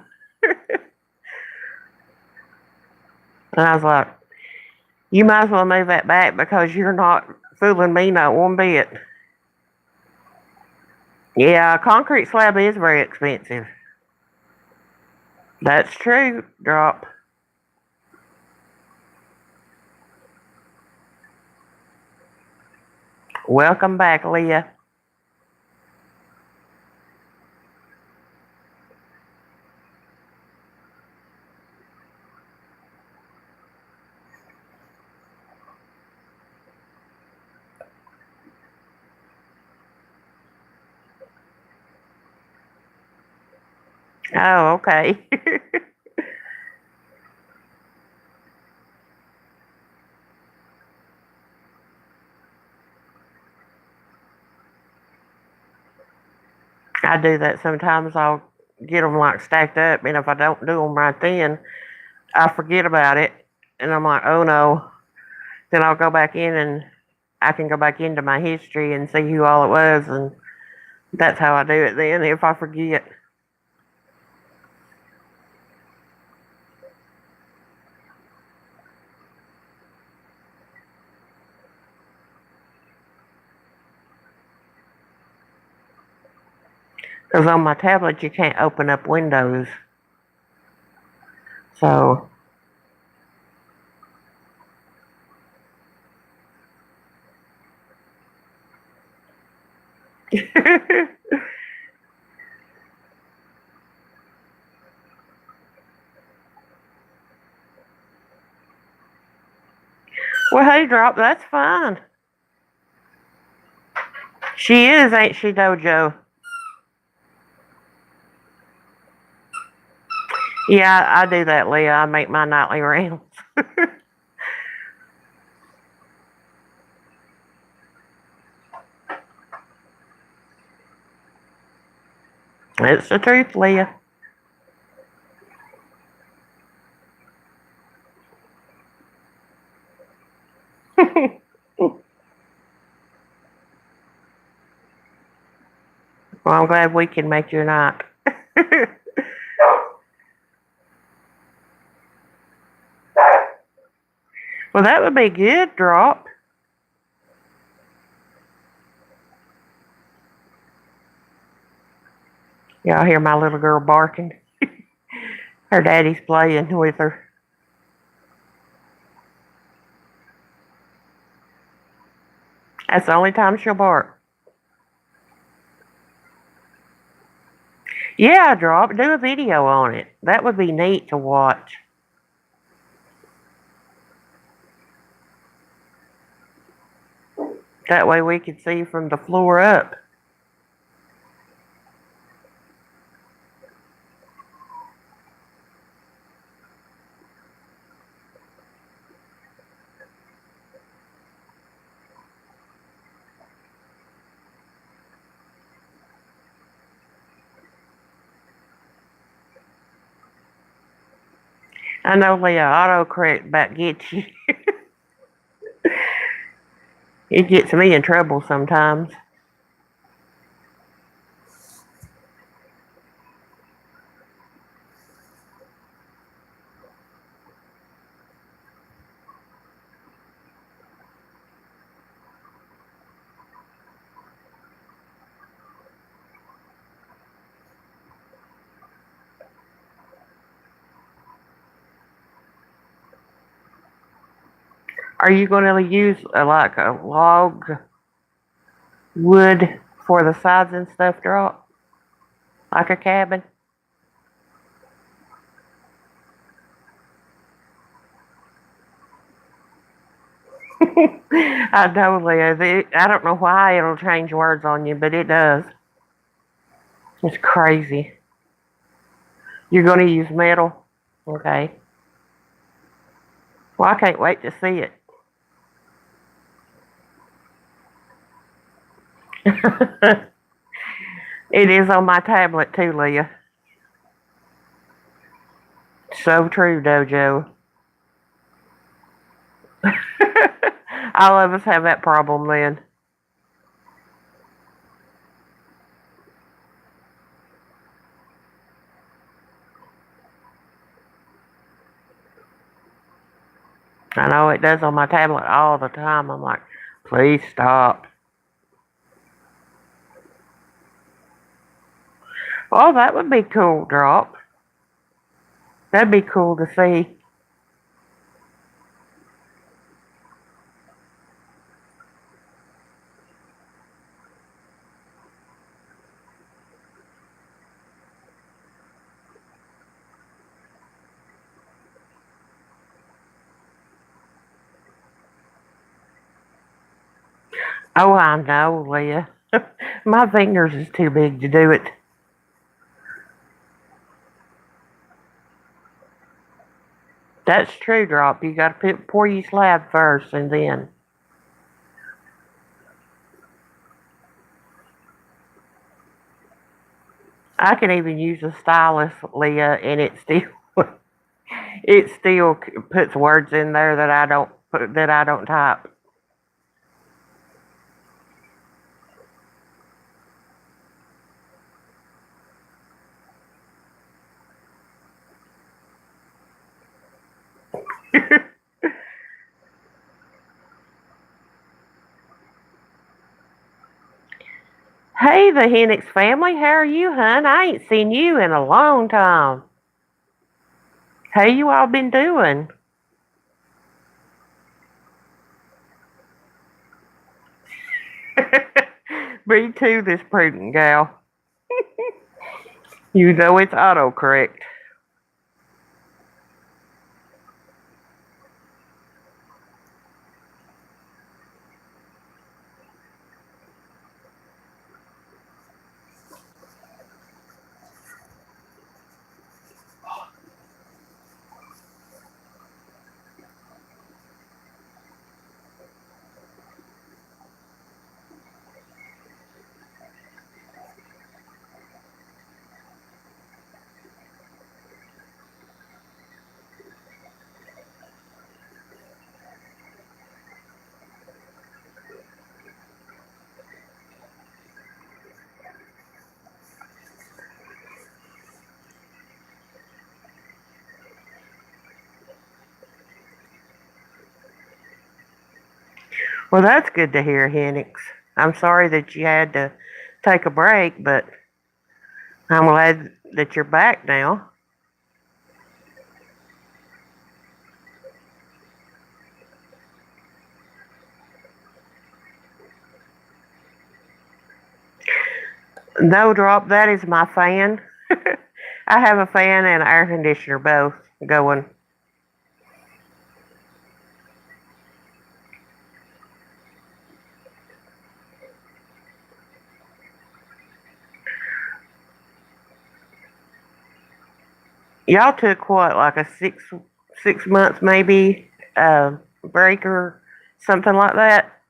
And I was like, you might as well move that back because you're not fooling me not one bit. Yeah, a concrete slab is very expensive. That's true, drop. Welcome back, Leah. Oh, okay. I do that sometimes. I'll get them like stacked up, and if I don't do them right then, I forget about it, and I'm like, oh no. Then I'll go back in, and I can go back into my history and see who all it was, and that's how I do it then if I forget. Because on my tablet, you can't open up Windows. So. Well, hey, Drop, that's fine. She is, ain't she, Dojo? Yeah, I do that, Leah. I make my nightly rounds. It's the truth, Leah. Well, I'm glad we can make your night. Well, that would be good, Drop. Y'all hear my little girl barking? Her daddy's playing with her. That's the only time she'll bark. Yeah, Drop, do a video on it. That would be neat to watch. That way we could see from the floor up. I know the autocorrect about gets you. It gets me in trouble sometimes. Are you going to use like a log wood for the sides and stuff, Drop? Like a cabin? I know, Leah. I don't know why it'll change words on you, but it does. It's crazy. You're going to use metal? Okay. Well, I can't wait to see it. It is on my tablet too, Leah. So true, Dojo. All of us have that problem then. I know it does on my tablet all the time. I'm like, please stop. Oh, that would be cool, Drop. That'd be cool to see. Oh, I know, Leah. My fingers is too big to do it. That's true, Drop. You gotta pour your slab first and then. I can even use a stylus, Leah, and it still puts words in there that I don't type. Hey, the Hennix family, how are you, hun? I ain't seen you in a long time. How you all been doing? Me too, this prudent gal. You know it's autocorrect. Well, that's good to hear, Hennix. I'm sorry that you had to take a break, but I'm glad that you're back now. No, Drop, that is my fan. I have a fan and an air conditioner both going. Y'all took what, like a 6 months maybe break or something like that.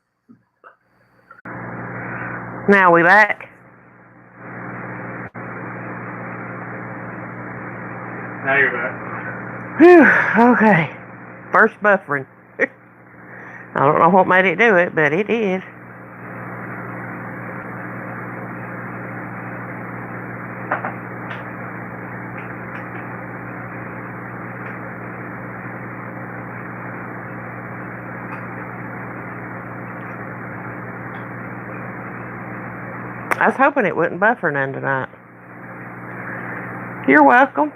Now we back. Now you're back. Whew, okay. First buffering. I don't know what made it do it, but it did. I was hoping it wouldn't buffer none tonight. You're welcome.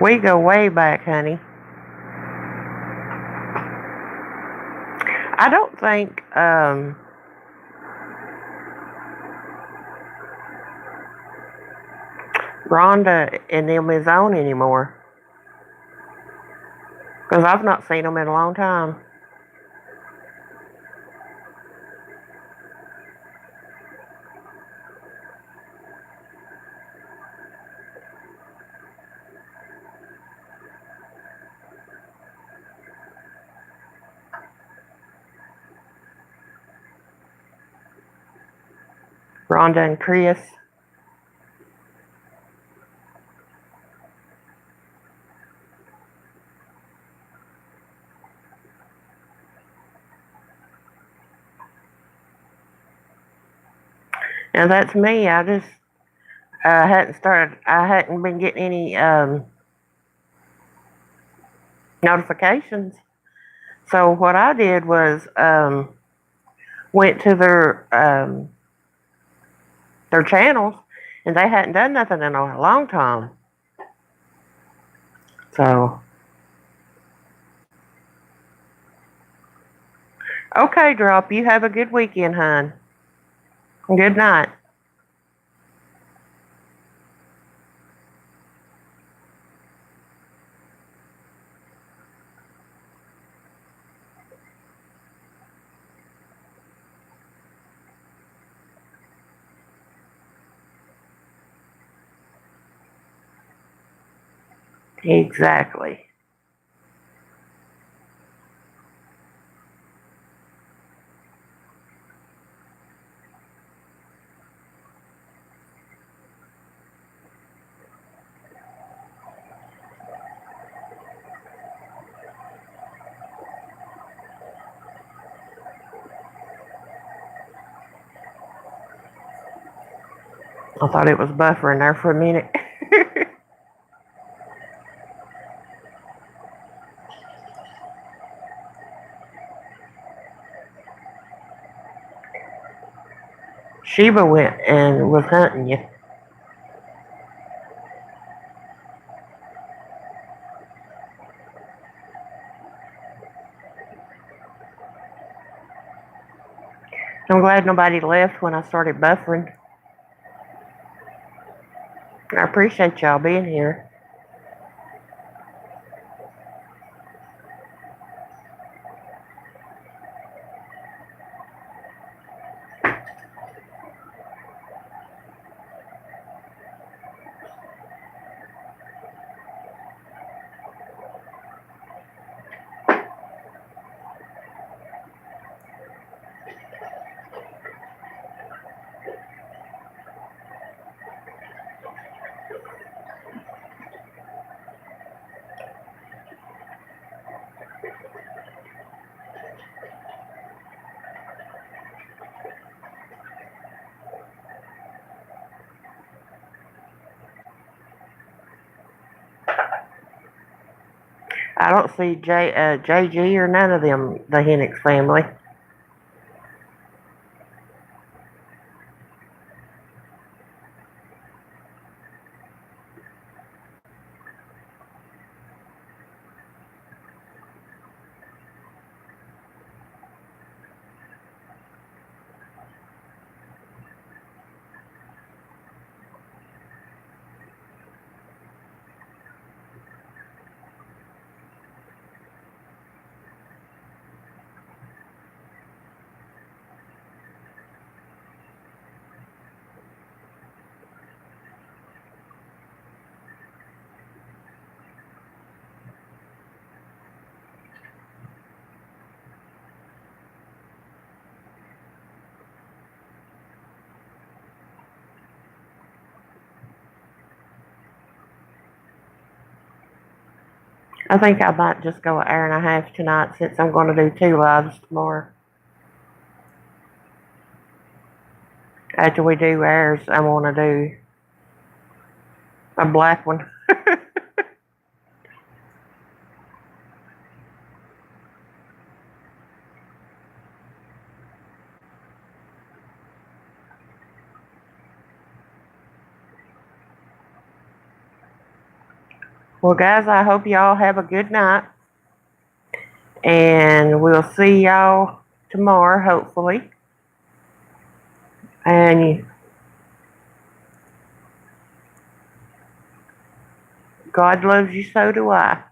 We go way back, honey. I don't think Rhonda and them is on anymore. Because I've not seen them in a long time. Rhonda and Chris. Now that's me. I just I hadn't been getting any notifications. So what I did was went to their channels, and they hadn't done nothing in a long time. So okay, Drop. You have a good weekend, hon. Good night. Exactly. I thought it was buffering there for a minute. Sheba went and was hunting you. I'm glad nobody left when I started buffering. I appreciate y'all being here. I don't see JG or none of them, the Hennix family. I think I might just go an hour and a half tonight since I'm going to do 2 lives tomorrow. After we do ours, I want to do a black one. Well, guys, I hope y'all have a good night. And we'll see y'all tomorrow, hopefully. And God loves you, so do I.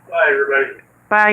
Bye, everybody. Bye.